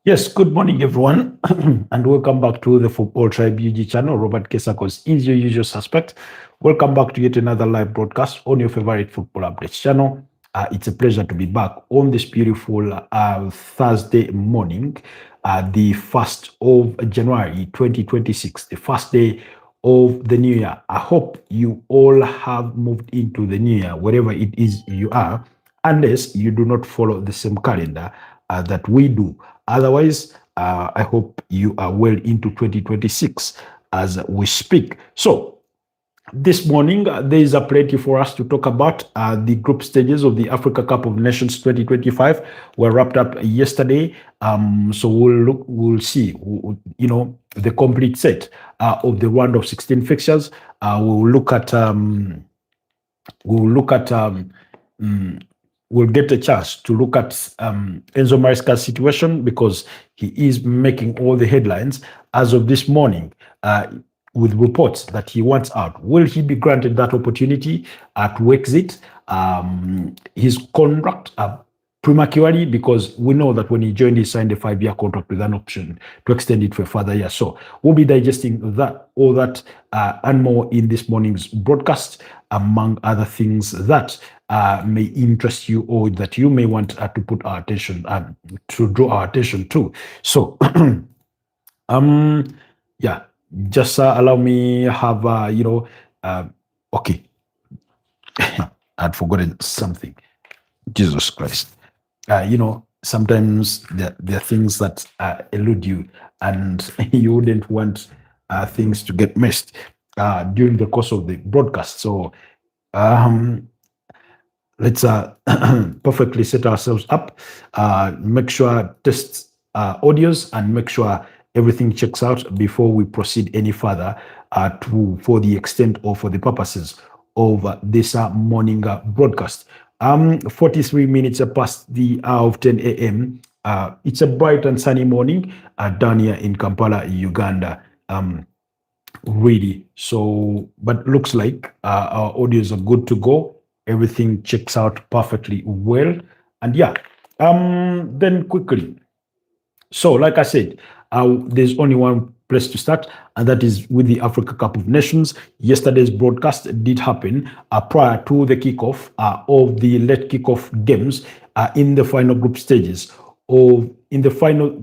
Yes, good morning, everyone, and welcome back to the Football Tribe UG channel. Robert Kesakos is your usual suspect. Welcome back to yet another live broadcast on your favorite football updates channel. It's a pleasure to be back on this beautiful Thursday morning, the 1st of January 2026, the first day of the new year. I hope you all have moved into the new year, wherever it is you are, unless you do not follow the same calendar that we do. Otherwise, I hope you are well into 2026 as we speak. So, this morning, there is a plenty for us to talk about. The group stages of the Africa Cup of Nations 2025 were wrapped up yesterday. So we'll see, the complete set of the round of 16 fixtures. We'll get a chance to look at Enzo Maresca's situation because he is making all the headlines as of this morning with reports that he wants out. Will he be granted that opportunity to exit his contract prematurely? Because we know that when he joined, he signed a 5-year contract with an option to extend it for a further year. So we'll be digesting all that and more in this morning's broadcast, among other things that may interest you or that you may want to put our attention to draw our attention to. So, just allow me have okay. I'd forgotten something. Jesus Christ. Sometimes there are things that elude you, and you wouldn't want things to get missed during the course of the broadcast. So let's perfectly set ourselves up, make sure test audios, and make sure everything checks out before we proceed any further for the extent or for the purposes of this morning broadcast. 43 minutes past the hour of 10 a.m. It's a bright and sunny morning down here in Kampala, Uganda. Really. So, but looks like our audios are good to go. Everything checks out perfectly well. And then quickly. So, like I said, there's only one place to start, and that is with the Africa Cup of Nations. Yesterday's broadcast did happen prior to the kickoff of the late kickoff games in the final group stages, in the final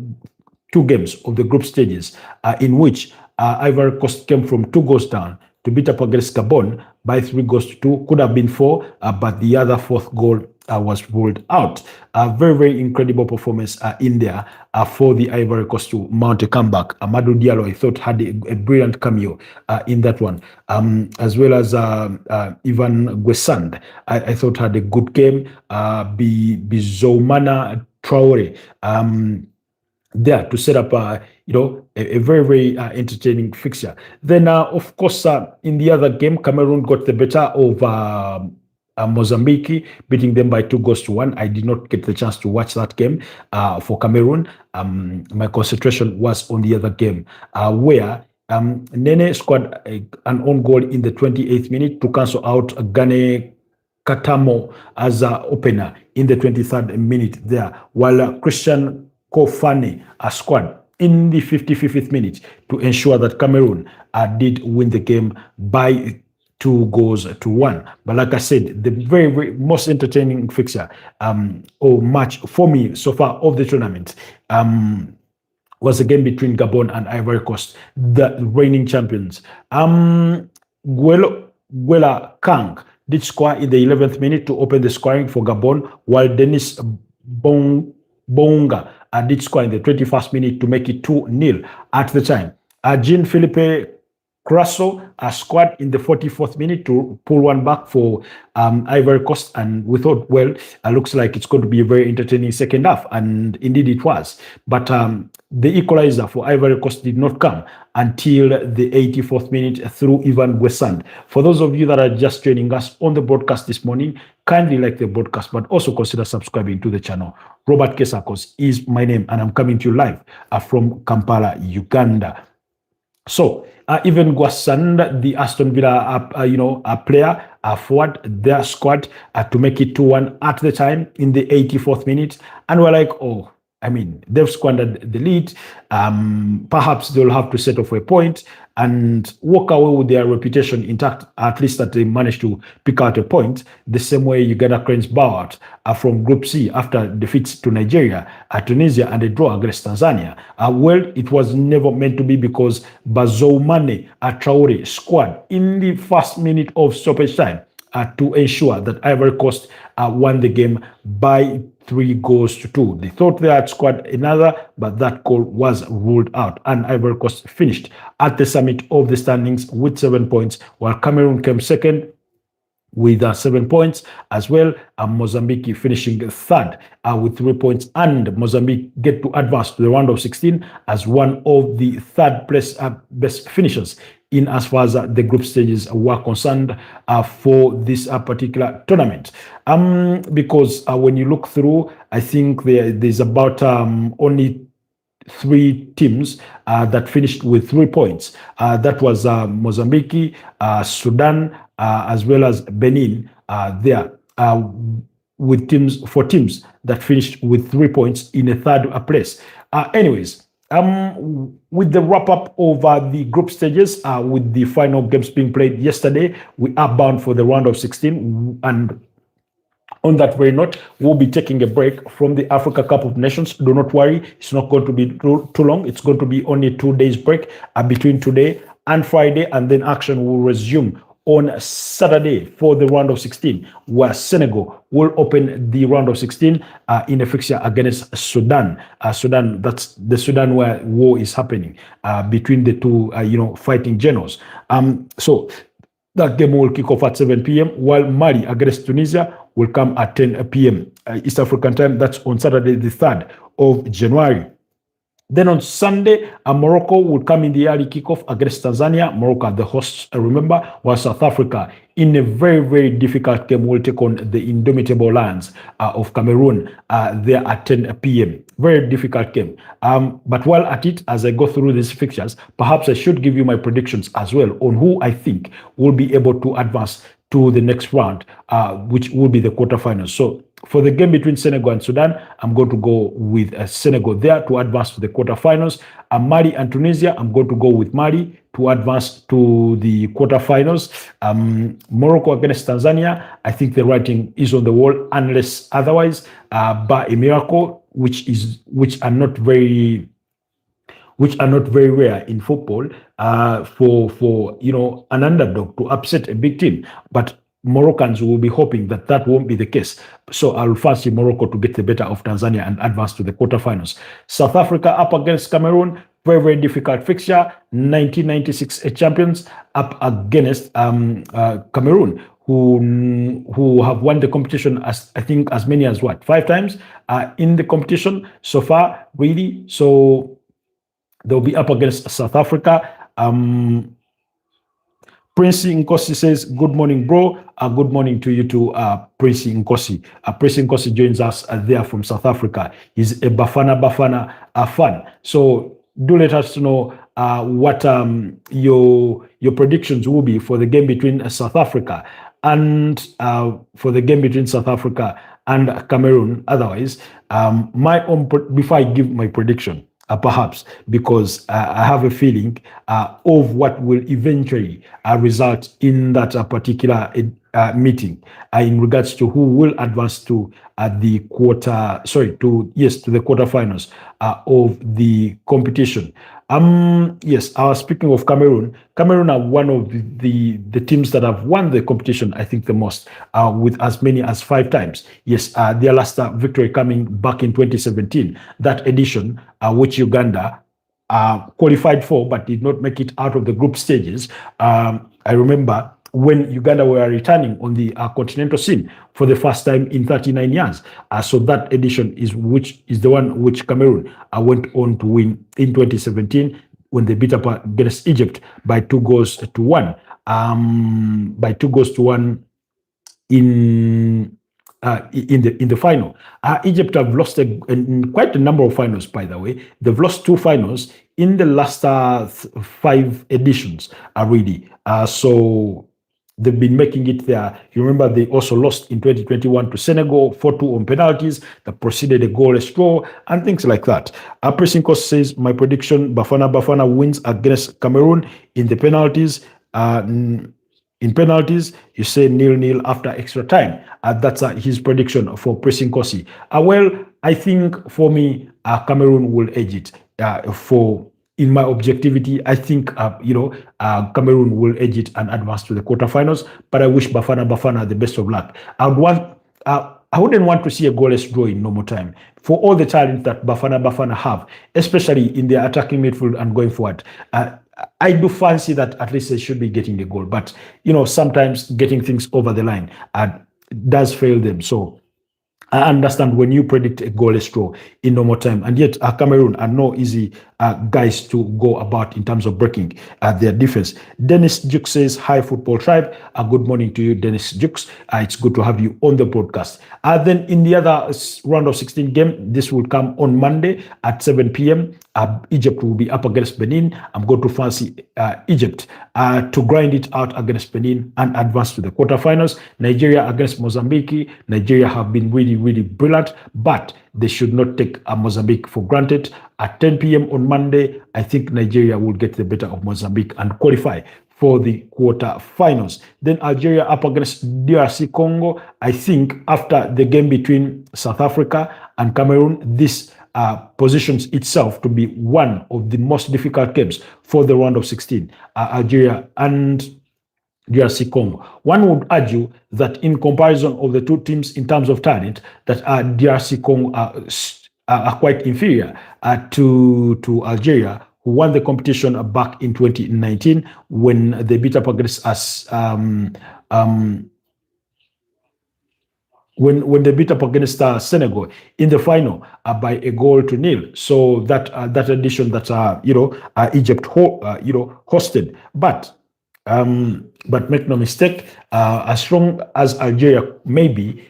2 games of the group stages, in which Ivory Coast came from 2 goals down to beat up against Gabon by 3 goals to 2. Could have been 4, but the other 4th goal was ruled out. A very, very incredible performance in there for the Ivory Coast to mount a comeback. Amadou Diallo, I thought, had a brilliant cameo in that one, as well as Ivan Guessand, I thought had a good game. Bizoumana Traore there to set up a very, very entertaining fixture. Then, of course, in the other game, Cameroon got the better of Mozambique, beating them by 2 goals to 1. I did not get the chance to watch that game for Cameroon. My concentration was on the other game, where Nene scored an own goal in the 28th minute to cancel out Gane Katamo as an opener in the 23rd minute there, while Christian Kofane scored in the 55th minute to ensure that Cameroon did win the game by 2 goals to 1. But like I said, the very, very most entertaining fixture or match for me so far of the tournament was a game between Gabon and Ivory Coast, the reigning champions. Guela Kang did score in the 11th minute to open the scoring for Gabon, while Denis Bonga did score in the 21st minute to make it 2-0 at the time. Jean-Philippe Crasso scored in the 44th minute to pull one back for Ivory Coast, and we thought, well, looks like it's going to be a very entertaining second half, and indeed it was. But the equalizer for Ivory Coast did not come until the 84th minute through Ivan Guessand. For those of you that are just joining us on the broadcast this morning, kindly like the broadcast, but also consider subscribing to the channel. Robert Kesakos is my name, and I'm coming to you live from Kampala, Uganda. So, even Guessand, the Aston Villa, player, forward their squad to make it 2-1 at the time in the 84th minute, and we're like, oh, I mean, they've squandered the lead. Perhaps they'll have to settle for a point and walk away with their reputation intact, at least that they managed to pick out a point, the same way Uganda Cranes bow out from Group C after defeats to Nigeria, Tunisia, and a draw against Tanzania. Well, it was never meant to be because Bazoumane Traore scored in the first minute of stoppage time to ensure that Ivory Coast won the game by 3-2. They thought they had scored another, but that goal was ruled out, and Ivory Coast finished at the summit of the standings with 7 points, while Cameroon came second with 7 points as well. Mozambique finishing third with 3 points, and Mozambique get to advance to the round of 16 as one of the third place best finishers in as far as the group stages were concerned for this particular tournament. Because when you look through, I think there's about only 3 teams that finished with 3 points. That was Mozambique, Sudan, as well as Benin there, with 4 teams that finished with 3 points in a third place. Anyways, with the wrap-up of the group stages, with the final games being played yesterday, we are bound for the round of 16, and on that very note, we'll be taking a break from the Africa Cup of Nations. Do not worry, it's not going to be too long. It's going to be only 2 days break between today and Friday, and then action will resume on Saturday for the round of 16, where Senegal will open the round of 16 in a fixture against Sudan. Sudan, that's the Sudan where war is happening between the two, fighting generals. So that game will kick off at 7 p.m., while Mali against Tunisia will come at 10 p.m. East African time. That's on Saturday, the 3rd of January. Then on Sunday, Morocco will come in the early kickoff against Tanzania. Morocco, the hosts, remember, while South Africa, in a very, very difficult game, will take on the indomitable Lions of Cameroon there at 10 p.m. Very difficult game. But while at it, as I go through these fixtures, perhaps I should give you my predictions as well on who I think will be able to advance to the next round, which will be the quarterfinals. So for the game between Senegal and Sudan, I'm going to go with Senegal there to advance to the quarterfinals. Mali and Tunisia, I'm going to go with Mali to advance to the quarterfinals. Morocco against Tanzania, I think the writing is on the wall unless otherwise, by a miracle, which are not very rare in football, for an underdog to upset a big team. But Moroccans will be hoping that won't be the case. So I'll fancy Morocco to get the better of Tanzania and advance to the quarterfinals. South Africa up against Cameroon, very, very difficult fixture. 1996 champions up against Cameroon, who have won the competition as many as 5 times in the competition so far, really. So they'll be up against South Africa. Prince Nkosi says, good morning, bro. Good morning to you too, Prince Nkosi. Prince Nkosi joins us there from South Africa. He's a Bafana fan. So do let us know what your predictions will be for the game between South Africa and Cameroon. Otherwise, my own before I give my prediction. Perhaps because I have a feeling of what will eventually result in that particular meeting in regards to who will advance to the quarterfinals of the competition. Yes, speaking of Cameroon, Cameroon are one of the teams that have won the competition, I think, the most, with as many as 5 times. Yes, their last victory coming back in 2017, that edition, which Uganda qualified for but did not make it out of the group stages. I remember when Uganda were returning on the continental scene for the first time in 39 years. So that edition is the one which Cameroon went on to win in 2017 when they beat up against Egypt by 2-1. In the final. Egypt have lost quite a number of finals, by the way. They've lost 2 finals in the last 5 editions, really. So They've been making it there. You remember they also lost in 2021 to Senegal, 4-2 on penalties, that proceeded a goalless draw, and things like that. Pressing Cost says, my prediction, Bafana wins against Cameroon in the penalties. In penalties, you say 0-0 after extra time. That's his prediction for Pressing Kosi. Well, I think for me, Cameroon will edge it. In my objectivity, I think Cameroon will edge it and advance to the quarterfinals. But I wish Bafana the best of luck. I wouldn't want to see a goalless draw in normal time. For all the talent that Bafana have, especially in their attacking midfield and going forward, I do fancy that at least they should be getting the goal. But, sometimes getting things over the line does fail them. So I understand when you predict a goalless draw in normal time, and yet Cameroon are no easy guys to go about in terms of breaking their defense. Dennis Jukes says, hi, Football Tribe. Good morning to you, Dennis Jukes. It's good to have you on the broadcast. Then in the other round of 16 game, this will come on Monday at 7 p.m. Egypt will be up against Benin. I'm going to fancy Egypt to grind it out against Benin and advance to the quarterfinals. Nigeria against Mozambique. Nigeria have been really, really brilliant, but they should not take Mozambique for granted. At 10 p.m. on Monday, I think Nigeria will get the better of Mozambique and qualify for the quarterfinals. Then Algeria up against DRC Congo. I think after the game between South Africa and Cameroon, this positions itself to be one of the most difficult games for the round of 16. Algeria and DRC Congo. One would argue that in comparison of the two teams in terms of talent, that DRC Congo are quite inferior to Algeria, who won the competition back in 2019 when they beat up against us. When they beat up against Senegal in the final by 1-0. So that edition that Egypt hosted, but make no mistake, as strong as Algeria may be,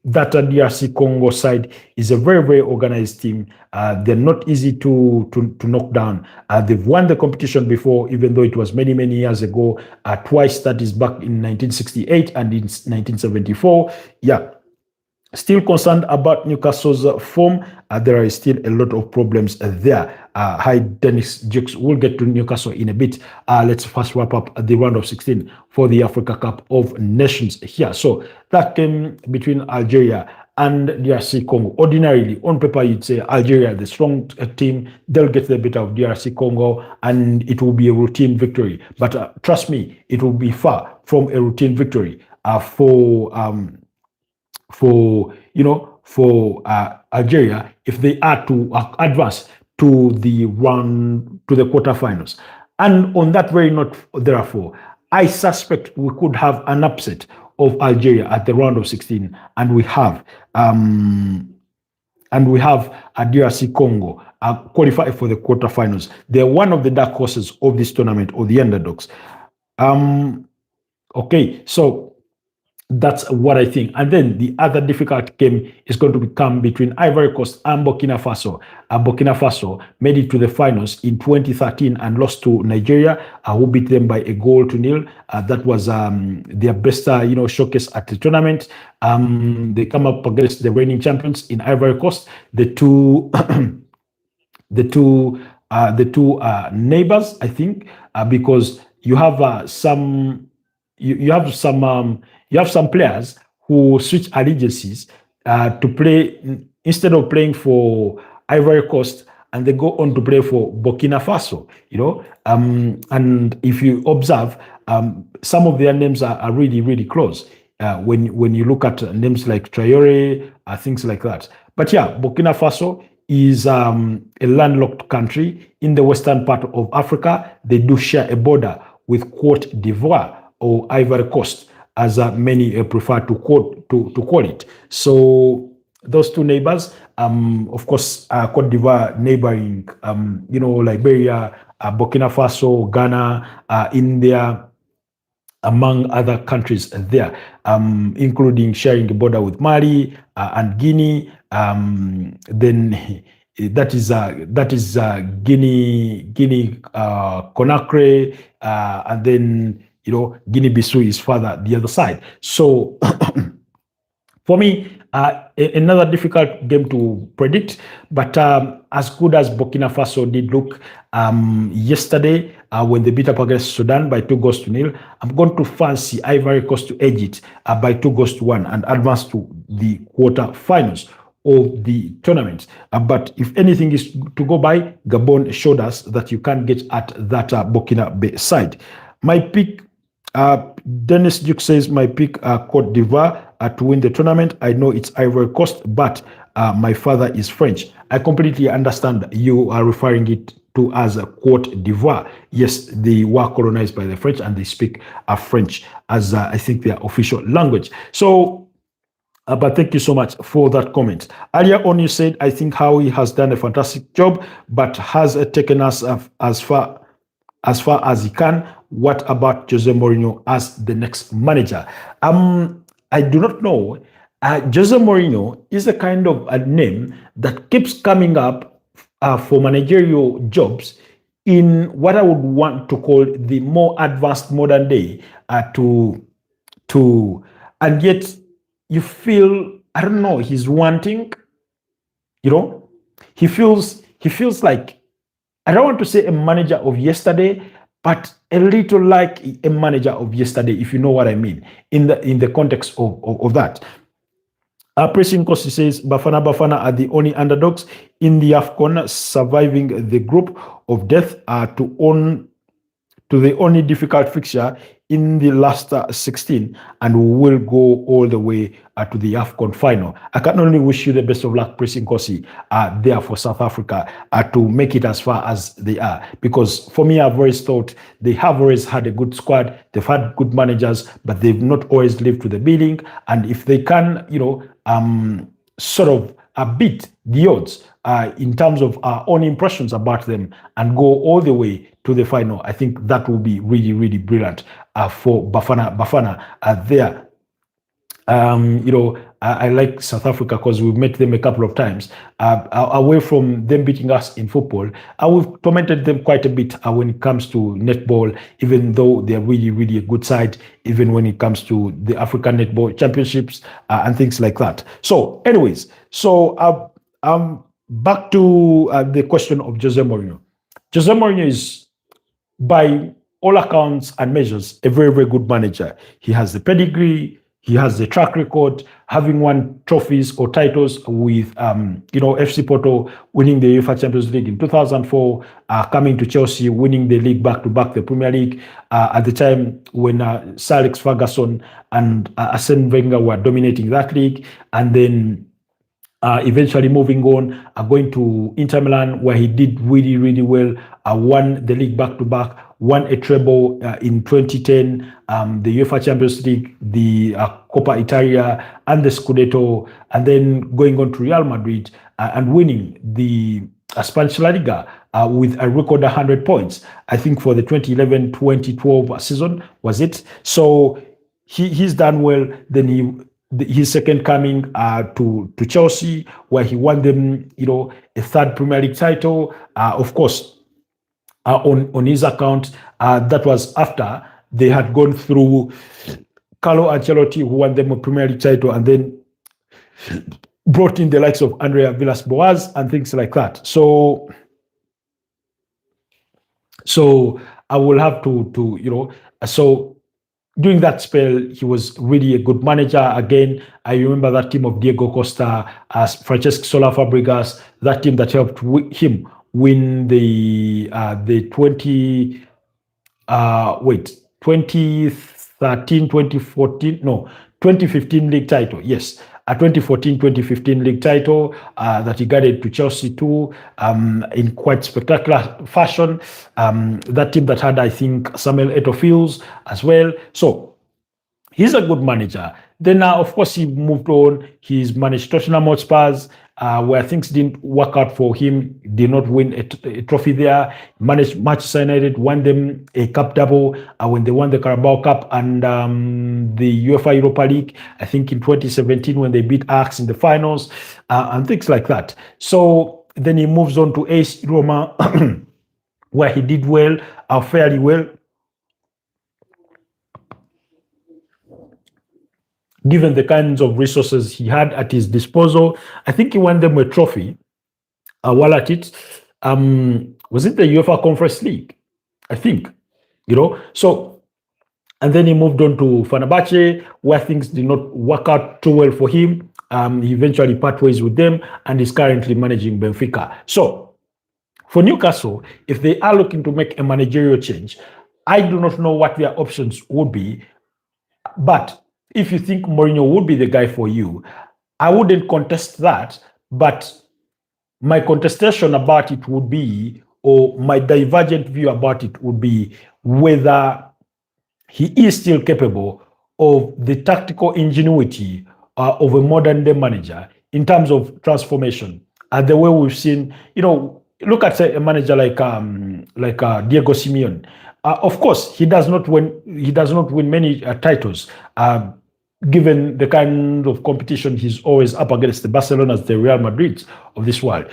that DRC Congo side is a very, very organized team. They're not easy to knock down. They've won the competition before, even though it was many, many years ago. Twice, that is back in 1968 and in 1974. Yeah. Still concerned about Newcastle's form. There are still a lot of problems there. Hi, Dennis Jukes. We'll get to Newcastle in a bit. Let's first wrap up the round of 16 for the Africa Cup of Nations here. So that game between Algeria and DRC Congo. Ordinarily, on paper, you'd say Algeria, the strong team, they'll get the better of DRC Congo, and it will be a routine victory. But trust me, it will be far from a routine victory for Algeria if they are to advance to the quarterfinals. And on that very note, therefore, I suspect we could have an upset of Algeria at the round of 16, and we have a DRC Congo qualify for the quarterfinals. They're one of the dark horses of this tournament, or the underdogs. Okay, so that's what I think. And then the other difficult game is going to become between Ivory Coast and Burkina Faso. Burkina Faso made it to the finals in 2013 and lost to Nigeria, who beat them by 1-0. That was their best, showcase at the tournament. They come up against the reigning champions in Ivory Coast. The two neighbors, I think, because you have some players who switch allegiances to play, instead of playing for Ivory Coast, and they go on to play for Burkina Faso, and if you observe, some of their names are really, really close. When you look at names like Traore, things like that. But yeah, Burkina Faso is a landlocked country in the western part of Africa. They do share a border with Cote d'Ivoire, or Ivory Coast, as many prefer to call it. So those two neighbors, of course, Cote d'Ivoire neighboring, Liberia, Burkina Faso, Ghana, India, among other countries there, including sharing a border with Mali and Guinea. Then that is Guinea, Conakry, and then Guinea-Bissau is further the other side. So for me, another difficult game to predict, but as good as Burkina Faso did look yesterday when they beat up against Sudan by 2-0, I'm going to fancy Ivory Coast to edge it by 2-1 and advance to the quarter-finals of the tournament. But if anything is to go by, Gabon showed us that you can't get at that Burkina Faso side. My pick, Dennis Duke says, my pick, Cote d'Ivoire to win the tournament. I know it's Ivory Coast, but my father is French. I completely understand you are referring it to as Cote d'Ivoire. Yes, they were colonized by the French and they speak French as I think their official language. So, but thank you so much for that comment. Earlier on, you said, I think Howie has done a fantastic job, but has taken us as far as he can. What about Jose Mourinho as the next manager? I do not know. Jose Mourinho is a kind of a name that keeps coming up for managerial jobs in what I would want to call the more advanced modern day. And yet you feel, I don't know, he's wanting. He feels like, I don't want to say a manager of yesterday, but a little like a manager of yesterday, if you know what I mean, in the context of that. Pressing Kosi says, Bafana are the only underdogs in the AFCON, surviving the group of death to the only difficult fixture in the last 16, and we will go all the way to the AFCON final. I can only wish you the best of luck, Pressing Kosi, there for South Africa to make it as far as they are. Because for me, I've always thought they have always had a good squad, they've had good managers, but they've not always lived to the billing. And if they can, sort of beat the odds in terms of our own impressions about them and go all the way to the final, I think that will be really, really brilliant for Bafana there. I like South Africa because we've met them a couple of times. Away from them beating us in football, we've tormented them quite a bit when it comes to netball, even though they're really, really a good side, even when it comes to the African Netball Championships and things like that. So anyways, back to the question of Jose Mourinho. Jose Mourinho is, by all accounts and measures, a very, very good manager. He has the pedigree, he has the track record, having won trophies or titles with, FC Porto winning the UEFA Champions League in 2004, coming to Chelsea, winning the league back-to-back, the Premier League, at the time when Sir Alex Ferguson and Arsene Wenger were dominating that league, and then eventually moving on, going to Inter Milan, where he did really, really well, won the league back-to-back, won a treble in 2010, the UEFA Champions League, the Coppa Italia, and the Scudetto, and then going on to Real Madrid and winning the Spanish La Liga with a record 100 points, I think, for the 2011-2012 season, was it? So he's done well. Then his second coming to Chelsea, where he won them, a third Premier League title. Of course, on his account, that was after they had gone through Carlo Ancelotti, who won them a Premier League title, and then brought in the likes of Andrea Villas-Boas and things like that. So I will have to so during that spell, he was really a good manager. Again, I remember that team of Diego Costa, Francesc Sola Fabregas, that team that helped him win the 2015 league title. Yes, a 2014-2015 league title that he guided to Chelsea too, in quite spectacular fashion. That team that had, I think, Samuel Eto'o as well. So he's a good manager. Then, of course, he moved on. He's managed Tottenham Hotspurs, where things didn't work out for him, did not win a trophy there. Managed Manchester United, won them a cup double when they won the Carabao Cup and the UEFA Europa League, I think in 2017 when they beat Ajax in the finals, and things like that. So then he moves on to AS Roma, where he did well, fairly well. given the kinds of resources he had at his disposal. I think he won them a trophy while at it. Was it the UEFA Conference League? I think, So, and then he moved on to Fenerbahce, where things did not work out too well for him. He eventually part ways with them and is currently managing Benfica. So, for Newcastle, if they are looking to make a managerial change, I do not know what their options would be. But if you think Mourinho would be the guy for you, I wouldn't contest that. But my contestation about it would be, or my divergent view about it would be, whether he is still capable of the tactical ingenuity of a modern day manager in terms of transformation. And the way we've seen, look at a manager like Diego Simeone. Of course, he does not win many titles. Given the kind of competition he's always up against, the Barcelonas, the Real Madrids of this world.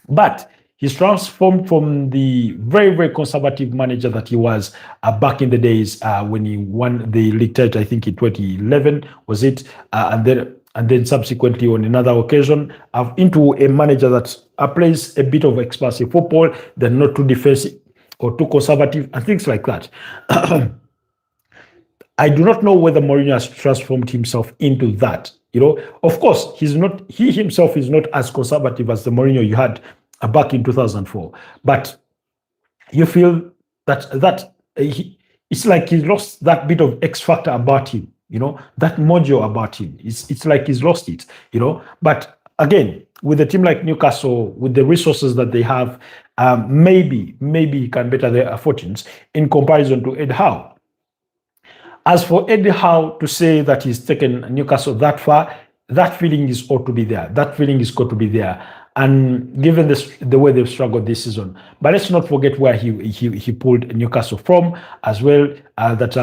But he's transformed from the very, very conservative manager that he was back in the days when he won the league title, I think in 2011, was it? And then subsequently on another occasion, into a manager that plays a bit of expansive football, they're not too defensive or too conservative, and things like that. I do not know whether Mourinho has transformed himself into that. Of course, he himself is not as conservative as the Mourinho you had back in 2004. But you feel that it's like he's lost that bit of X factor about him, that mojo about him. It's like he's lost it, But again, with a team like Newcastle, with the resources that they have, maybe he can better their fortunes in comparison to Ed Howe. As for Eddie Howe to say that he's taken Newcastle that far, that feeling is ought to be there. That feeling is got to be there. And given the way they've struggled this season, but let's not forget where he pulled Newcastle from as well. That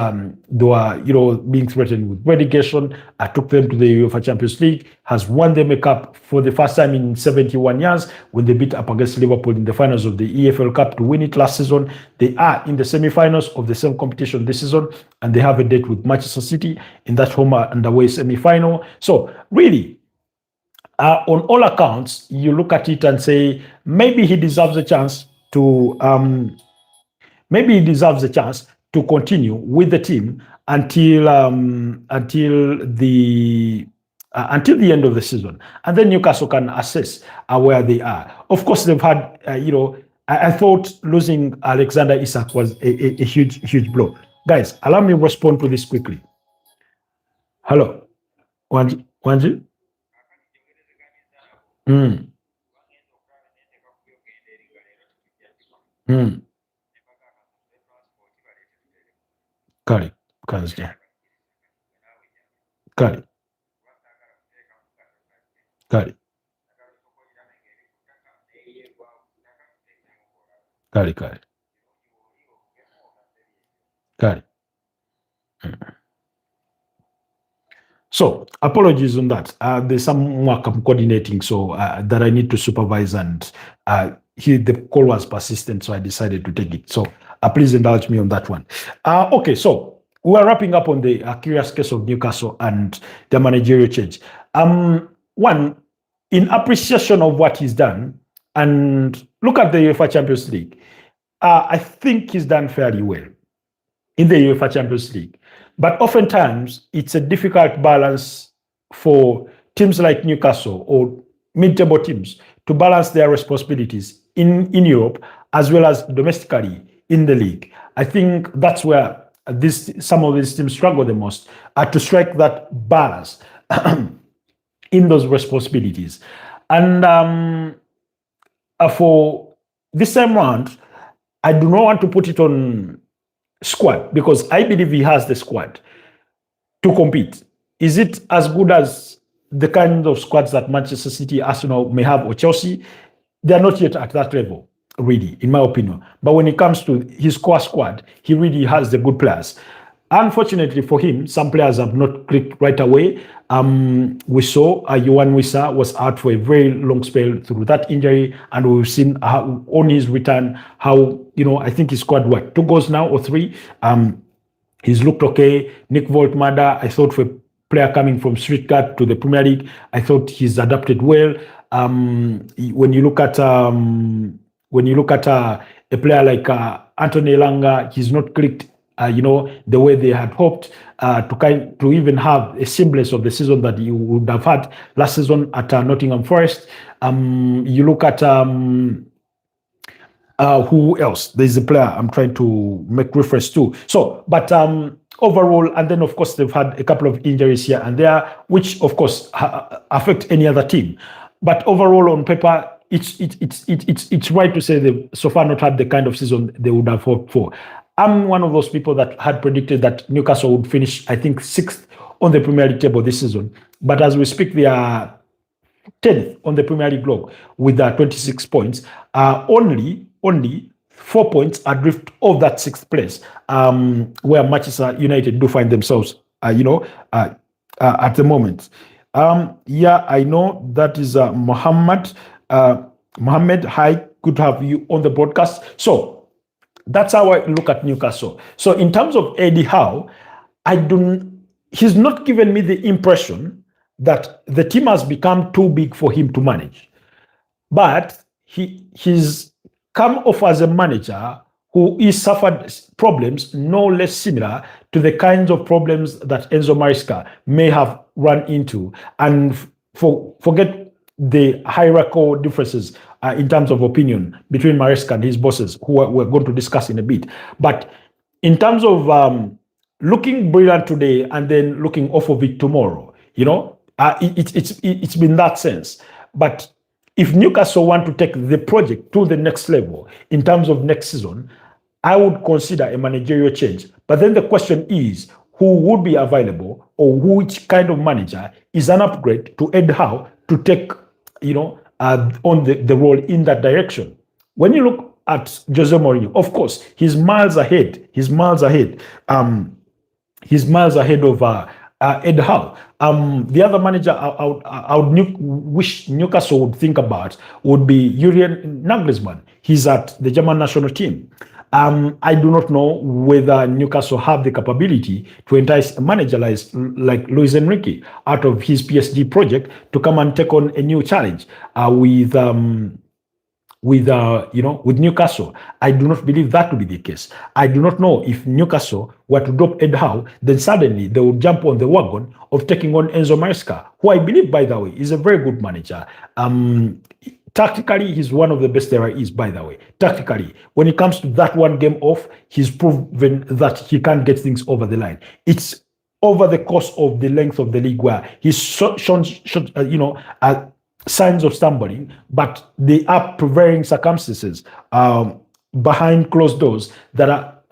they were being threatened with relegation. Took them to the UEFA Champions League. Has won them a cup for the first time in 71 years when they beat up against Liverpool in the finals of the EFL Cup to win it last season. They are in the semi-finals of the same competition this season, and they have a date with Manchester City in that home and away semi-final. So really, on all accounts, you look at it and say maybe he deserves a chance to continue with the team until the end of the season, and then Newcastle can assess where they are. Of course, they've had I thought losing Alexander Isak was a huge blow. Guys, allow me to respond to this quickly. Hello, Wanji. Kale kanzija kale So apologies on that. There's some work I'm coordinating, so that I need to supervise, and the call was persistent, so I decided to take it. So please indulge me on that one. Okay, so we're wrapping up on the curious case of Newcastle and the managerial change. One, in appreciation of what he's done, and look at the UEFA Champions League. I think he's done fairly well in the UEFA Champions League. But oftentimes, it's a difficult balance for teams like Newcastle or mid-table teams to balance their responsibilities in Europe as well as domestically in the league. I think that's where some of these teams struggle the most, to strike that balance in those responsibilities. And for this time round, I do not want to put it on squad, because I believe he has the squad to compete. Is it as good as the kind of squads that Manchester City, Arsenal may have, or Chelsea? They're not yet at that level, really, in my opinion. But when it comes to his core squad, he really has the good players. Unfortunately for him, some players have not clicked right away. We saw Yohan Wissa was out for a very long spell through that injury, and we've seen on his return how, I think he scored 2 goals now or 3. He's looked okay. Nick Voltmada, I thought for a player coming from Stuttgart to the Premier League, I thought he's adapted well. When you look at a player like Anthony Elanga, he's not clicked, the way they had hoped to even have a semblance of the season that you would have had last season at Nottingham Forest. You look at who else? There's a player I'm trying to make reference to. So, but overall, and then of course they've had a couple of injuries here and there, which of course affect any other team. But overall, on paper, it's right to say they've so far not had the kind of season they would have hoped for. I'm one of those people that had predicted that Newcastle would finish, I think, 6th on the Premier League table this season. But as we speak, they are 10th on the Premier League log with 26 points. Only 4 points adrift of that 6th place, where Manchester United do find themselves, at the moment. I know that is Mohammed. Mohammed, hi, good to have you on the broadcast. So that's how I look at Newcastle. So in terms of Eddie Howe, he's not given me the impression that the team has become too big for him to manage. But he's come off as a manager who is suffered problems no less similar to the kinds of problems that Enzo Maresca may have run into. And forget the hierarchical differences in terms of opinion between Maresca and his bosses, who we're going to discuss in a bit. But in terms of looking brilliant today and then looking off of it tomorrow, it's been that sense. But if Newcastle want to take the project to the next level in terms of next season, I would consider a managerial change. But then the question is, who would be available, or which kind of manager is an upgrade to Ed Howe to take, on the role in that direction? When you look at Jose Mourinho, of course, he's miles ahead. He's miles ahead of Ed Howe. The other manager I would wish Newcastle would think about would be Julian Nagelsmann. He's at the German national team. I do not know whether Newcastle have the capability to entice a manager like Luis Enrique out of his PSG project to come and take on a new challenge with Newcastle. I do not believe that to be the case. I do not know if Newcastle were to drop Ed Howe, then suddenly they would jump on the wagon of taking on Enzo Maresca, who I believe, by the way, is a very good manager. Tactically, he's one of the best there is, by the way. Tactically, when it comes to that one game off, he's proven that he can get things over the line. It's over the course of the length of the league where he's shown signs of stumbling, but they are prevailing circumstances behind closed doors that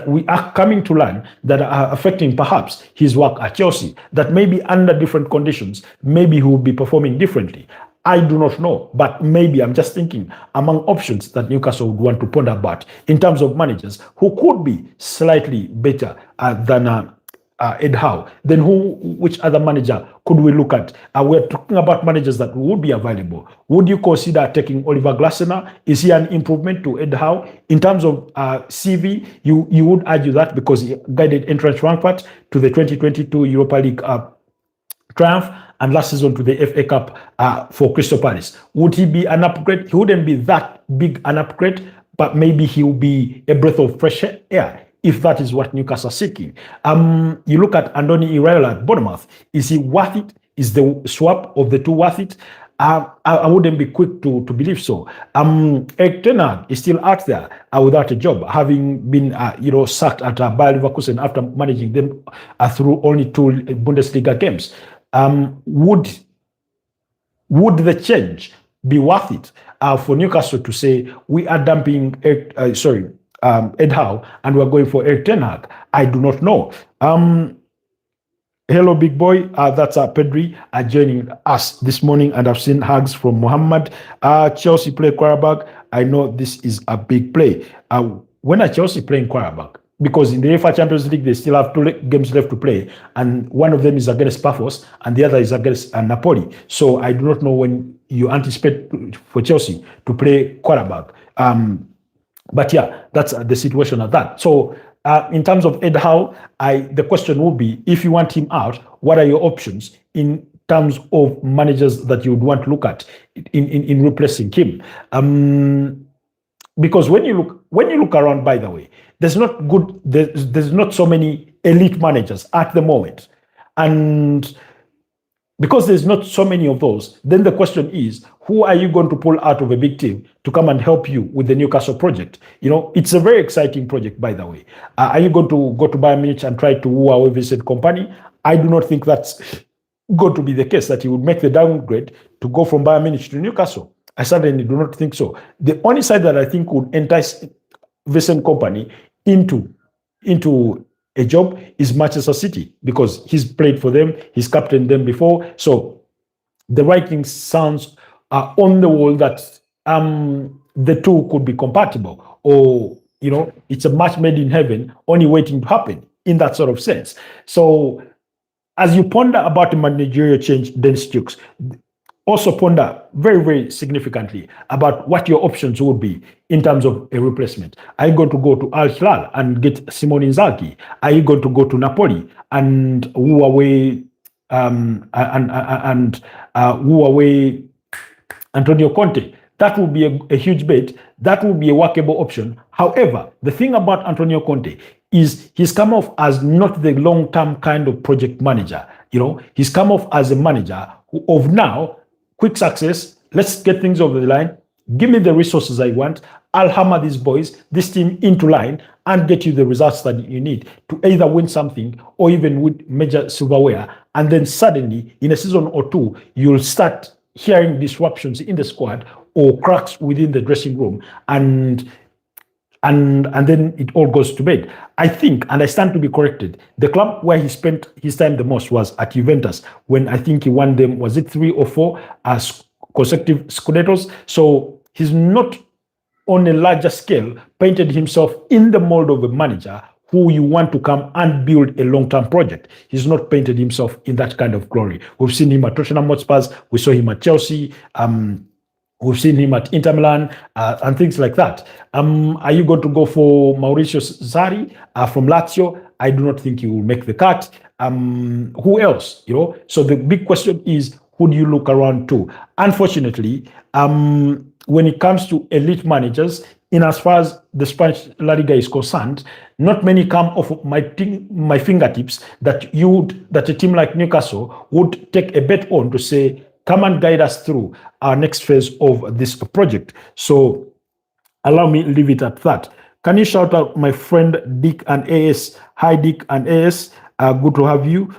we are coming to learn that are affecting perhaps his work at Chelsea, that maybe under different conditions, maybe he will be performing differently. I do not know, but maybe I'm just thinking among options that Newcastle would want to ponder about in terms of managers who could be slightly better than Ed Howe. Then which other manager could we look at? We're talking about managers that would be available. Would you consider taking Oliver Glasner? Is he an improvement to Ed Howe? In terms of CV, you would argue that because he guided entrance Frankfurt to the 2022 Europa League triumph, and last season to the FA Cup for Crystal Palace. Would he be an upgrade? He wouldn't be that big an upgrade, but maybe he will be a breath of fresh air if that is what Newcastle are seeking. You look at Andoni Iraola at Bournemouth. Is he worth it? Is the swap of the two worth it? I wouldn't be quick to believe so. Erik ten Hag is still out there without a job, having been sacked at Bayer Leverkusen after managing them through only 2 Bundesliga games. Would the change be worth it for Newcastle to say we are dumping Ed Howe and we're going for Erik ten Hag? I do not know. Hello, big boy. That's Pedri joining us this morning, and I've seen hugs from Mohammed. Chelsea play Qarabag. I know this is a big play. When are Chelsea playing Qarabag? Because in the UEFA Champions League, they still have 2 games left to play, and one of them is against Paphos, and the other is against Napoli. So I do not know when you anticipate for Chelsea to play Qarabag. But yeah, that's the situation of that. So In terms of Ed Howe, the question would be, if you want him out, what are your options in terms of managers that you would want to look at in replacing him? Because when you look around, by the way, there's not so many elite managers at the moment, and because there's not so many of those, then the question is, who are you going to pull out of a big team to come and help you with the Newcastle project? It's a very exciting project, by the way. Are you going to go to Bayern Munich and try to woo away Vincent Kompany? I do not think that's going to be the case, that he would make the downgrade to go from Bayern Munich to Newcastle. I certainly do not think so. The only side that I think would entice Vincent Kompany into a job is Manchester City, because he's played for them, he's captained them before. So the writing sounds on the wall that the two could be compatible, or it's a match made in heaven, only waiting to happen in that sort of sense. So as you ponder about the managerial change, Dennis Dukes, also ponder very, very significantly about what your options would be in terms of a replacement. Are you going to go to Al Hilal and get Simone Inzaghi? Are you going to go to Napoli and woo away Antonio Conte? That would be a huge bet. That would be a workable option. However, the thing about Antonio Conte is he's come off as not the long-term kind of project manager. He's come off as a manager who, of now, quick success, let's get things over the line, give me the resources I want, I'll hammer these boys, this team into line, and get you the results that you need to either win something or even win major silverware. And then suddenly, in a season or two, you'll start hearing disruptions in the squad or cracks within the dressing room, and then it all goes to bed. I think, and I stand to be corrected, the club where he spent his time the most was at Juventus, when I think he won them, was it 3 or 4 consecutive Scudettos? So he's not on a larger scale painted himself in the mold of a manager who you want to come and build a long-term project. He's not painted himself in that kind of glory. We've seen him at Tottenham Hotspur, we saw him at Chelsea, we've seen him at Inter Milan and things like that. Are you going to go for Mauricio Sarri from Lazio? I do not think he will make the cut. Who else? So the big question is, who do you look around to? Unfortunately, when it comes to elite managers, in as far as the Spanish La Liga is concerned, not many come off of my fingertips that a team like Newcastle would take a bet on to say, come and guide us through our next phase of this project. So allow me leave it at that. Can you shout out my friend Dick and AS? Hi, Dick and AS. Good to have you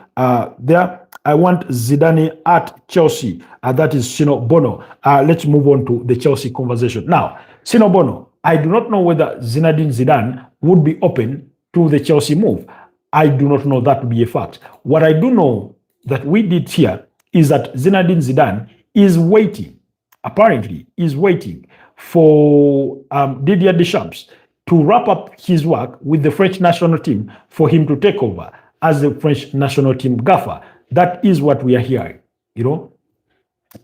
there. I want Zidane at Chelsea. That is Sino Bono. Let's move on to the Chelsea conversation. Now, Sino Bono, I do not know whether Zinedine Zidane would be open to the Chelsea move. I do not know that to be a fact. What I do know that we did here is that Zinedine Zidane is waiting, apparently is waiting for Didier Deschamps to wrap up his work with the French national team for him to take over as the French national team gaffer. That is what we are hearing,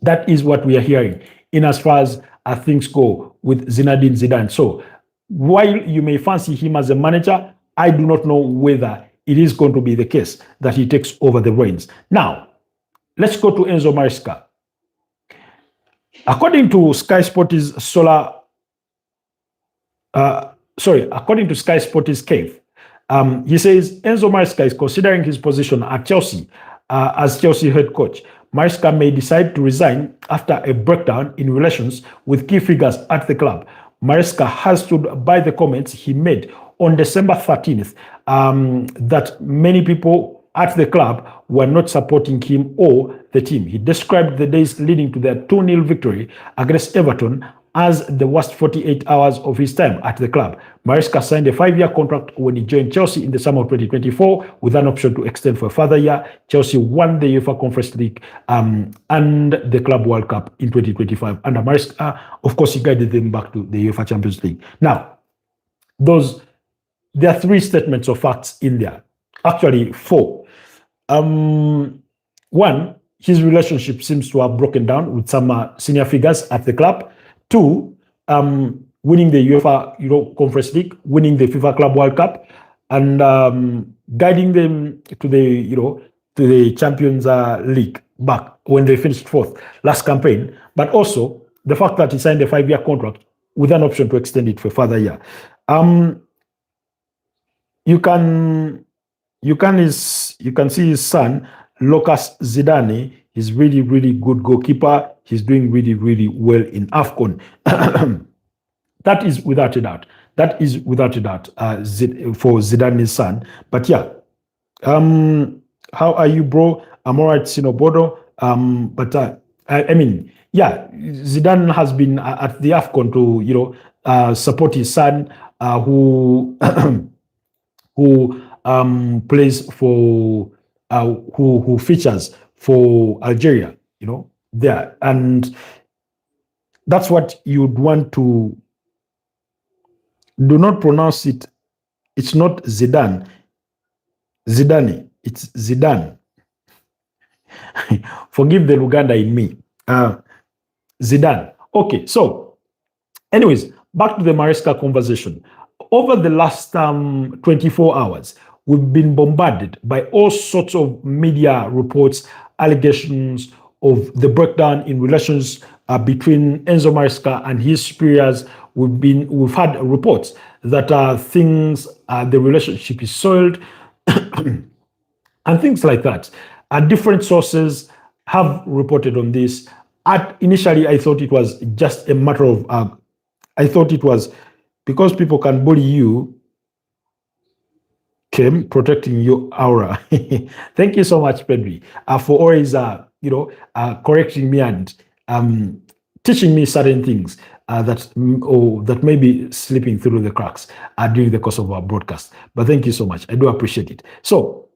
That is what we are hearing in as far as things go with Zinedine Zidane. So while you may fancy him as a manager, I do not know whether it is going to be the case that he takes over the reins. Now, let's go to Enzo Maresca. According to Sky Sports according to Sky Sports Cave, he says Enzo Maresca is considering his position at Chelsea as Chelsea head coach. Maresca may decide to resign after a breakdown in relations with key figures at the club. Maresca has stood by the comments he made on December 13th that many people at the club were not supporting him or the team. He described the days leading to their 2-0 victory against Everton as the worst 48 hours of his time at the club. Maresca signed a 5-year contract when he joined Chelsea in the summer of 2024 with an option to extend for a further year. Chelsea won the UEFA Conference League and the Club World Cup in 2025. Under Maresca, of course, he guided them back to the UEFA Champions League. Now, there are 3 statements of facts in there. Actually, 4. One, his relationship seems to have broken down with some senior figures at the club. 2, winning the UEFA Conference League, winning the FIFA Club World Cup. and guiding them to the Champions League back when they finished fourth last campaign, but also the fact that he signed a 5-year contract with an option to extend it for a further year. You can see his son Lucas Zidane. He's really, really good goalkeeper. He's doing really, really well in AFCON. That is without a doubt. That is without a doubt for Zidane's son. But yeah, how are you, bro? I'm all right, Sinobodo. But I mean, yeah, Zidane has been at the AFCON to support his son, who who plays for who features for Algeria, there, and that's what you'd want to. Do not pronounce it. It's not Zidane. It's Zidane. Forgive the Luganda in me. Zidane. Okay, so anyways, back to the Maresca conversation. Over the last 24 hours, we've been bombarded by all sorts of media reports, allegations of the breakdown in relations between Enzo Maresca and his superiors. We've had reports that the relationship is soiled, and things like that. Different sources have reported on this. Initially, I thought it was just a matter of. I thought it was because people can bully you. Kim, protecting your aura. Thank you so much, Pedri, for always correcting me and teaching me certain things that may be slipping through the cracks during the course of our broadcast. But thank you so much. I do appreciate it. So,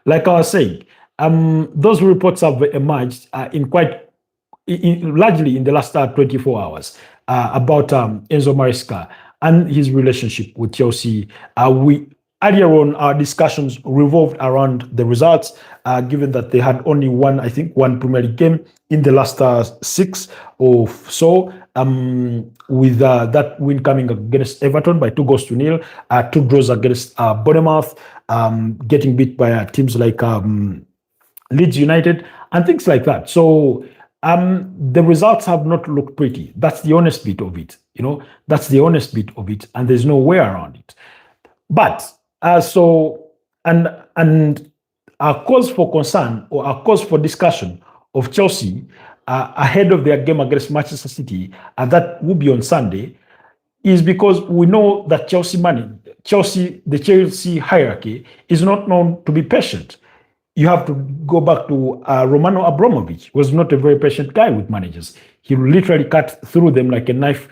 like I was saying, those reports have emerged largely in the last 24 hours about Enzo Maresca and his relationship with Chelsea. Earlier on, our discussions revolved around the results, given that they had only one Premier League game in the last 6 or so, with that win coming against Everton by 2-0, 2 draws against Bournemouth, getting beat by teams like Leeds United, and things like that. So the results have not looked pretty. That's the honest bit of it. That's the honest bit of it, and there's no way around it. But and our cause for concern or our cause for discussion of Chelsea ahead of their game against Manchester City, and that will be on Sunday, is because we know that the Chelsea hierarchy is not known to be patient. You have to go back to Romano Abramovich, who was not a very patient guy with managers. He literally cut through them like a knife,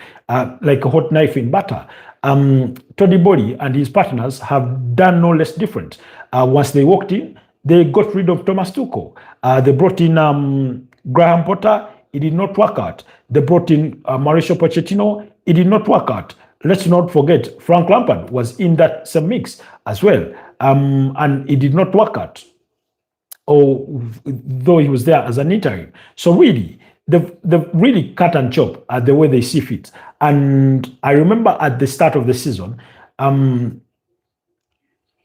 like a hot knife in butter. Tony Body and his partners have done no less different. Once they walked in, they got rid of Thomas Tuchel. They brought in Graham Potter. It did not work out. They brought in Mauricio Pochettino. It did not work out. Let's not forget Frank Lampard was in that same mix as well, and it did not work out. Though he was there as an interim. So really, they've really cut and chop the way they see fit. And I remember at the start of the season,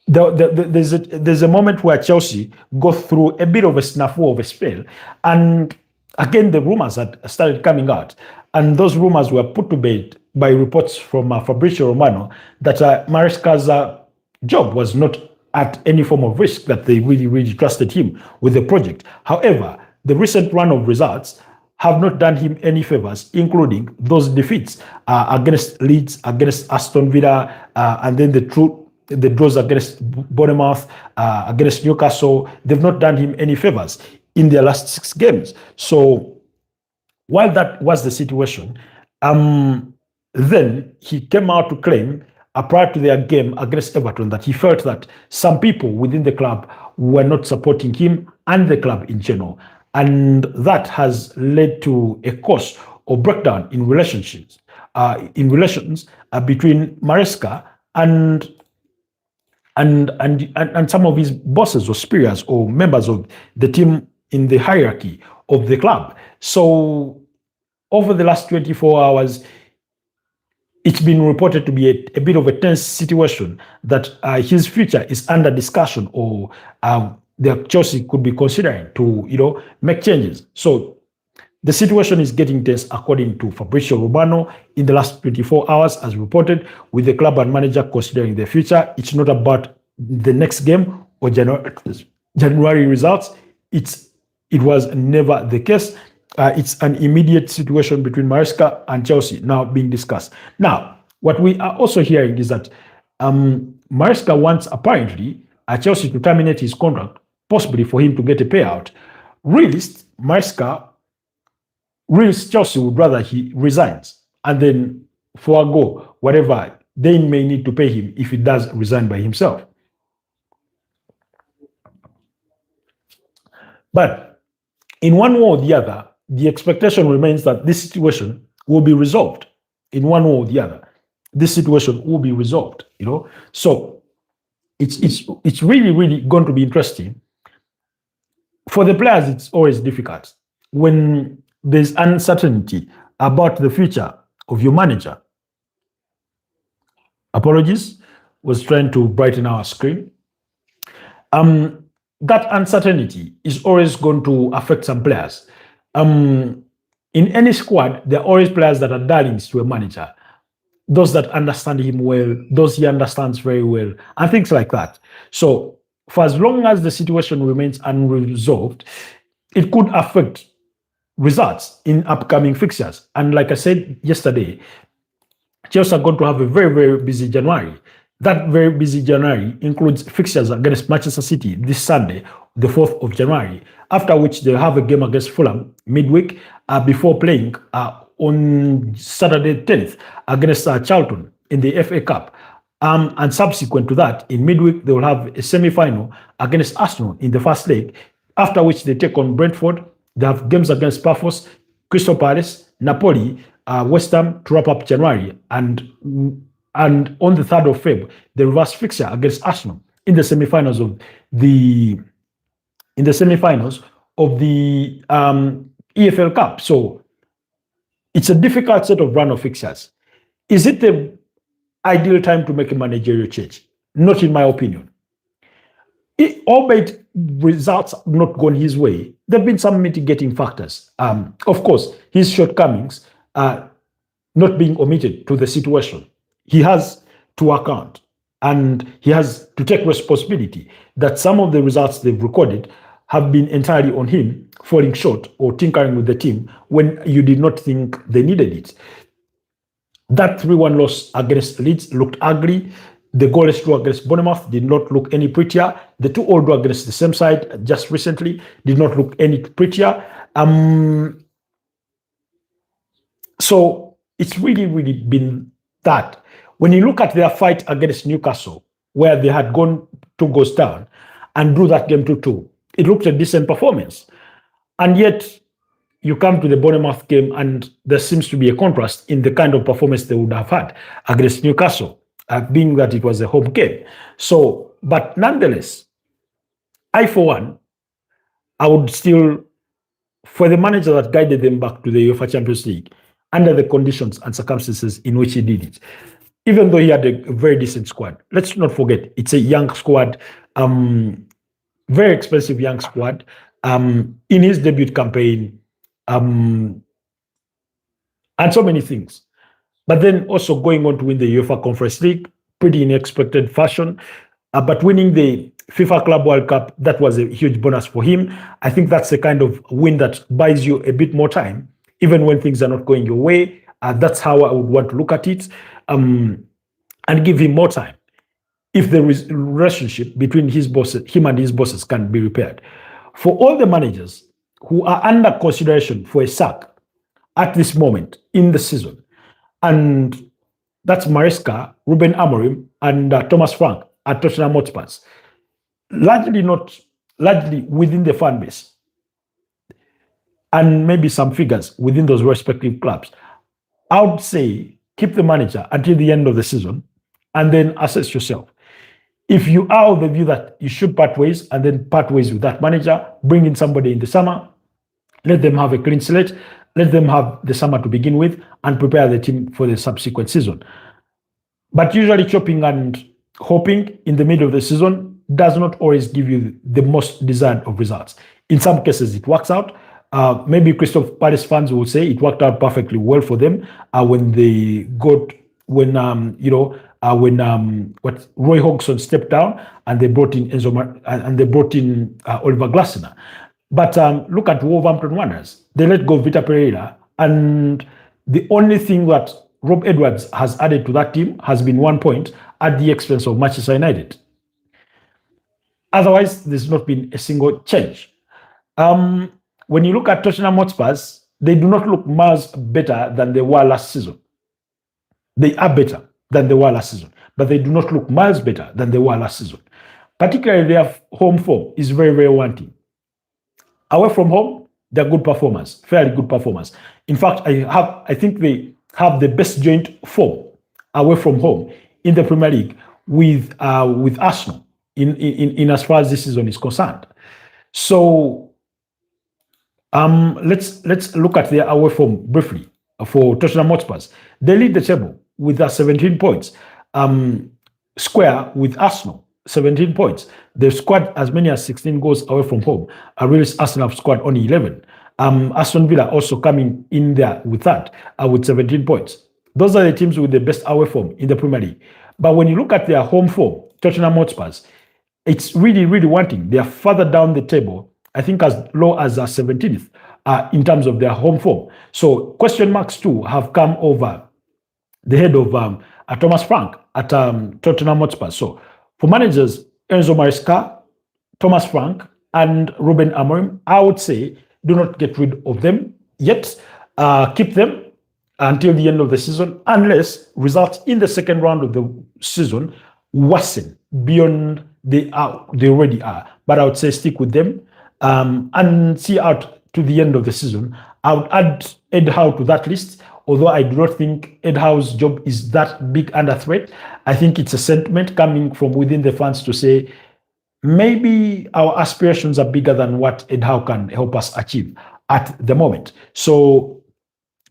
there's a moment where Chelsea go through a bit of a snafu of a spell, and again the rumors had started coming out, and those rumors were put to bed by reports from Fabrizio Romano that Maresca's job was not at any form of risk, that they really, really trusted him with the project. However, the recent run of results have not done him any favors, including those defeats against Leeds, against Aston Villa, and then the draws against Bournemouth, against Newcastle. They've not done him any favors in their last 6 games. So while that was the situation, then he came out to claim prior to their game against Everton that he felt that some people within the club were not supporting him and the club in general. And that has led to a cause or breakdown in relations between Maresca and some of his bosses or superiors or members of the team in the hierarchy of the club. So over the last 24 hours, it's been reported to be a bit of a tense situation that his future is under discussion, or the Chelsea could be considering to, make changes. So the situation is getting tense, according to Fabrizio Romano, in the last 24 hours, as reported, with the club and manager considering the future. It's not about the next game or January results. It was never the case. It's an immediate situation between Maresca and Chelsea now being discussed. Now, what we are also hearing is that Maresca wants, apparently, Chelsea to terminate his contract, possibly for him to get a payout. Chelsea would rather he resigns and then forego whatever they may need to pay him if he does resign by himself. But in one way or the other, the expectation remains that this situation will be resolved. In one way or the other, this situation will be resolved. So it's really, really going to be interesting. For the players, it's always difficult when there's uncertainty about the future of your manager. Apologies, was trying to brighten our screen. That uncertainty is always going to affect some players. In any squad, there are always players that are darlings to a manager, those that understand him well, those he understands very well, and things like that. So for as long as the situation remains unresolved, it could affect results in upcoming fixtures. And like I said yesterday, Chelsea are going to have a very, very busy January. That very busy January includes fixtures against Manchester City this Sunday, the 4th of January, after which they'll have a game against Fulham midweek before playing on Saturday 10th against Charlton in the FA Cup. And subsequent to that, in midweek, they will have a semi-final against Arsenal in the first leg, after which they take on Brentford. They have games against Paphos, Crystal Palace, Napoli, West Ham to wrap up January, and on the 3rd of February, the reverse fixture against Arsenal in the semi-finals of the EFL Cup. So it's a difficult set of run of fixtures. Is it the ideal time to make a managerial change? Not in my opinion. Albeit results have not gone his way, there have been some mitigating factors. Of course, his shortcomings are not being omitted to the situation. He has to account and he has to take responsibility that some of the results they've recorded have been entirely on him, falling short or tinkering with the team when you did not think they needed it. That 3-1 loss against Leeds looked ugly. The goalless draw against Bournemouth did not look any prettier. The 2-2 draw against the same side just recently did not look any prettier. So it's really, really been that. When you look at their fight against Newcastle, where they had gone 2 goals down and drew that game 2-2, it looked a decent performance. And yet, you come to the Bournemouth game and there seems to be a contrast in the kind of performance they would have had against Newcastle, being that it was a home game. So, but nonetheless, for one, I would still, for the manager that guided them back to the UEFA Champions League, under the conditions and circumstances in which he did it, even though he had a very decent squad. Let's not forget, it's a young squad, very expensive young squad. In his debut campaign, and so many things. But then also going on to win the UEFA Conference League, pretty unexpected fashion. But winning the FIFA Club World Cup, that was a huge bonus for him. I think that's the kind of win that buys you a bit more time, even when things are not going your way. That's how I would want to look at it, and give him more time if the relationship between him and his bosses can be repaired. For all the managers who are under consideration for a sack at this moment in the season, and that's Maresca, Ruben Amorim, and Thomas Frank at Tottenham Hotspur, largely within the fan base, and maybe some figures within those respective clubs. I would say keep the manager until the end of the season and then assess yourself. If you are of the view that you should part ways and then part ways with that manager, bring in somebody in the summer, let them have a clean slate, let them have the summer to begin with and prepare the team for the subsequent season. But usually chopping and hoping in the middle of the season does not always give you the most desired of results. In some cases, it works out. Maybe Crystal Palace fans will say it worked out perfectly well for them when they got when Roy Hodgson stepped down and they brought in Enzo and they brought in Oliver Glasner. But look at Wolverhampton Wanderers. They let go Vita Pereira, and the only thing that Rob Edwards has added to that team has been 1 point at the expense of Manchester United. Otherwise, there's not been a single change. When you look at Tottenham Hotspurs, they do not look miles better than they were last season. They are better than they were last season, but they do not look miles better than they were last season. Particularly their home form is very, very wanting. Away from home, they're good performers, fairly good performers. In fact, I think they have the best joint form away from home in the Premier League with Arsenal in as far as this season is concerned. So let's look at their away form briefly for Tottenham Hotspurs. They lead the table with 17 points, square with Arsenal, 17 points. They've scored as many as 16 goals away from home. Whereas Arsenal have scored only 11. Aston Villa also coming in there with that, with 17 points. Those are the teams with the best away form in the Premier League. But when you look at their home form, Tottenham Hotspurs, it's really, really wanting. They are further down the table, I think as low as 17th in terms of their home form. So question marks too have come over the head of Thomas Frank at Tottenham Hotspur. So for managers, Enzo Maresca, Thomas Frank, and Ruben Amorim, I would say do not get rid of them yet. Keep them until the end of the season, unless results in the second round of the season worsen beyond they already are. But I would say stick with them and see out to the end of the season. I would add Ed Howe to that list, although I do not think Ed Howe's job is that big under threat. I think it's a sentiment coming from within the fans to say, maybe our aspirations are bigger than what Ed Howe can help us achieve at the moment. So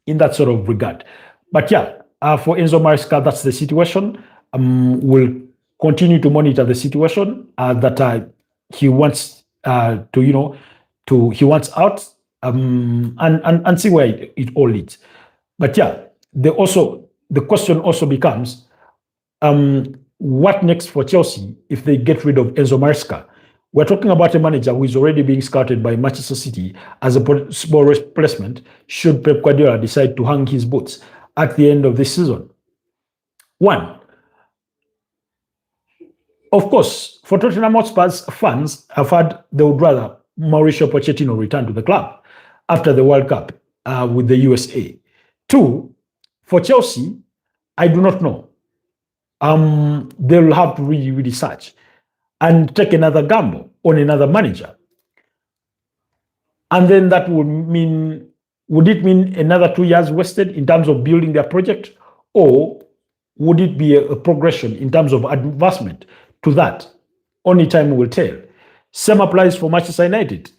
in that sort of regard. But yeah, for Enzo Maresca, that's the situation. We'll continue to monitor the situation that he wants he wants out and see where it all leads. But yeah, the question also becomes, what next for Chelsea if they get rid of Enzo Maresca? We're talking about a manager who is already being scouted by Manchester City as a possible replacement should Pep Guardiola decide to hang his boots at the end of this season. One, of course, for Tottenham Hotspur's fans have had they would rather Mauricio Pochettino return to the club after the World Cup with the USA. Two, for Chelsea, I do not know. They'll have to really, really search and take another gamble on another manager. And then that would it mean another 2 years wasted in terms of building their project? Or would it be a progression in terms of advancement to that? Only time will tell. Same applies for Manchester United.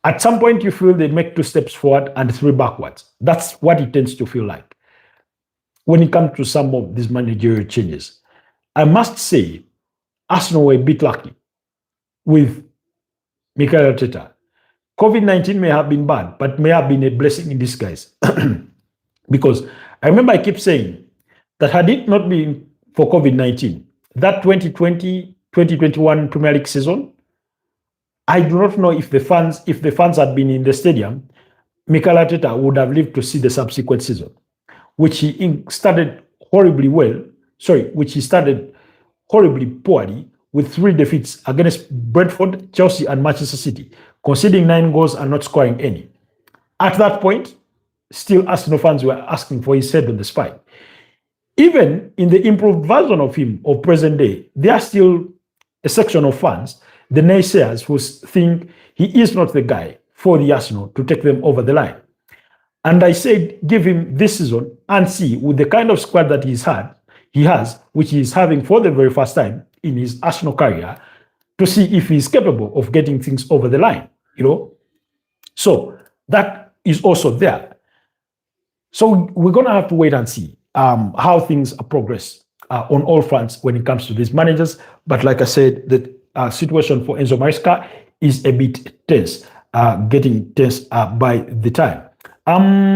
At some point, you feel they make 2 steps forward and 3 backwards. That's what it tends to feel like when it comes to some of these managerial changes. I must say, Arsenal were a bit lucky with Mikel Arteta. COVID-19 may have been bad, but may have been a blessing in disguise. Because I remember I keep saying that had it not been for COVID-19, that 2020-2021 Premier League season, I do not know if the fans had been in the stadium, Mikel Arteta would have lived to see the subsequent season, which he started horribly poorly with 3 defeats against Brentford, Chelsea, and Manchester City, conceding 9 goals and not scoring any. At that point, still Arsenal fans were asking for his head on the spine. Even in the improved version of him of present day, there are still a section of fans, the naysayers, who think he is not the guy for the Arsenal to take them over the line. And I said, give him this season and see, with the kind of squad that he has, which he is having for the very first time in his Arsenal career, to see if he's capable of getting things over the line, So That is also there. So we're going to have to wait and see how things progress on all fronts when it comes to these managers. But like I said, the situation for Enzo Maresca is a bit tense, getting tense by the time.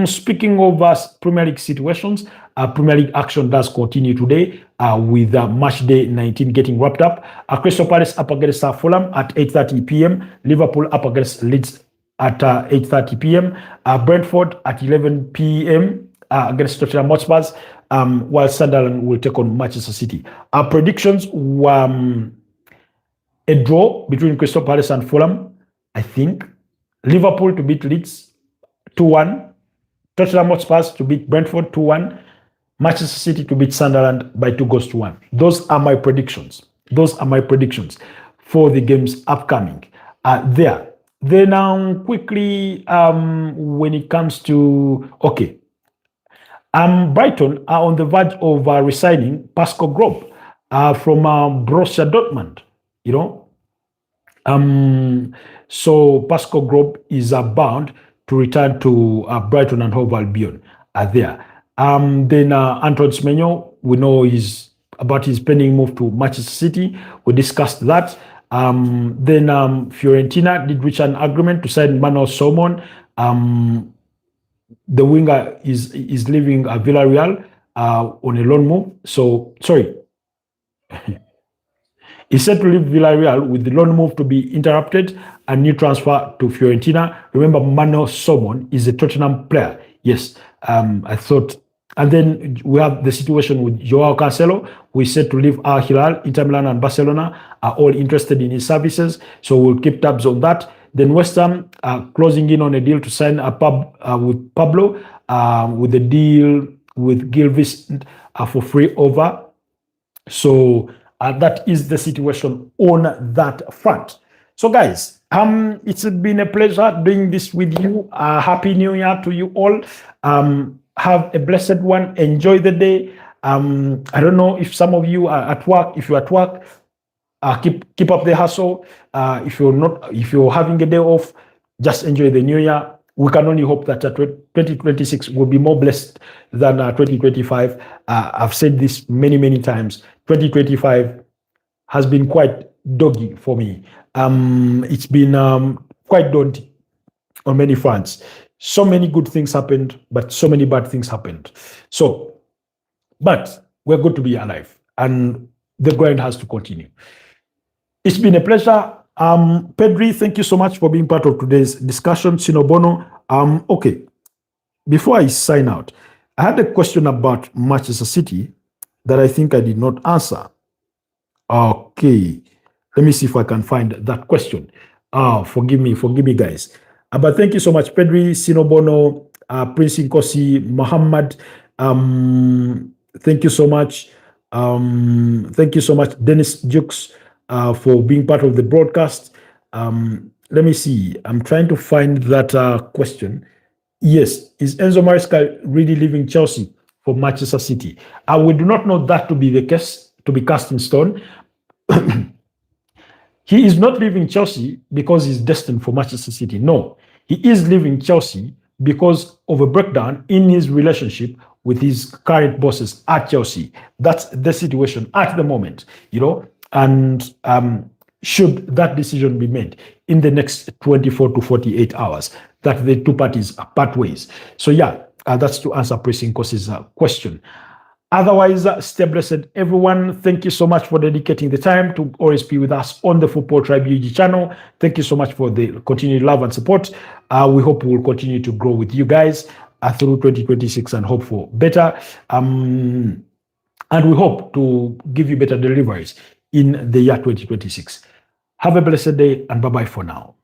Speaking of Premier League situations, Premier League action does continue today with match day 19 getting wrapped up. Crystal Palace up against Fulham at 8:30 p.m. Liverpool up against Leeds at 8:30 p.m. Brentford at 11 p.m. Against Tottenham Hotspur, while Sunderland will take on Manchester City. Our predictions were a draw between Crystal Palace and Fulham, I think. Liverpool to beat Leeds 2-1. Tottenham Hotspur to beat Brentford 2-1. Manchester City to beat Sunderland by 2-1. Those are my predictions. Those are my predictions for the games upcoming. There. Then quickly, when it comes to, okay, Brighton are on the verge of resigning Pascal Grob from Borussia Dortmund, you know. So Pascal Grob is bound to return to Brighton and Hove Albion there. Then Antoine Semenyo, we know is about his pending move to Manchester City. We discussed that. Then Fiorentina did reach an agreement to sign Manuel Solomon. The winger is leaving Villarreal on a loan move. So, sorry. He's set to leave Villarreal with the loan move to be interrupted and new transfer to Fiorentina. Remember, Manuel Solomon is a Tottenham player. Yes, I thought. And then we have the situation with Joao Cancelo, who is set to leave Al Hilal. Inter Milan and Barcelona are all interested in his services, so we'll keep tabs on that. Then West Ham closing in on a deal to sign with Pablo, with the deal with Gilvis for free over. So that is the situation on that front. So guys, it's been a pleasure doing this with you. Happy New Year to you all. Have a blessed one. Enjoy the day. I don't know if some of you are at work. If you're at work, keep up the hustle. If you're having a day off, just enjoy the new year. We can only hope that 2026 will be more blessed than 2025. I've said this many times. 2025 has been quite doggy for me. It's been quite daunting on many fronts. So many good things happened, but so many bad things happened. But we're good to be alive, and the grind has to continue. It's been a pleasure. Pedri, thank you so much for being part of today's discussion. Sinobono. Okay, before I sign out, I had a question about Manchester City that I think I did not answer. Okay, let me see if I can find that question. Forgive me, guys. But thank you so much, Pedri, Sinobono, Prince Nkosi, Muhammad. Thank you so much. Thank you so much, Dennis Jukes, for being part of the broadcast. Let me see. I'm trying to find that question. Yes, is Enzo Maresca really leaving Chelsea for Manchester City? We do not know that to be the case, to be cast in stone. He is not leaving Chelsea because he's destined for Manchester City. No, he is leaving Chelsea because of a breakdown in his relationship with his current bosses at Chelsea. That's the situation at the moment, you know. And should that decision be made in the next 24 to 48 hours, that the two parties part ways. So yeah, that's to answer Pressing Kosi's question. Otherwise, stay blessed, everyone. Thank you so much for dedicating the time to always be with us on the Football Tribe UG channel. Thank you so much for the continued love and support. We hope we will continue to grow with you guys through 2026 and hope for better. And we hope to give you better deliveries in the year 2026. Have a blessed day and bye-bye for now.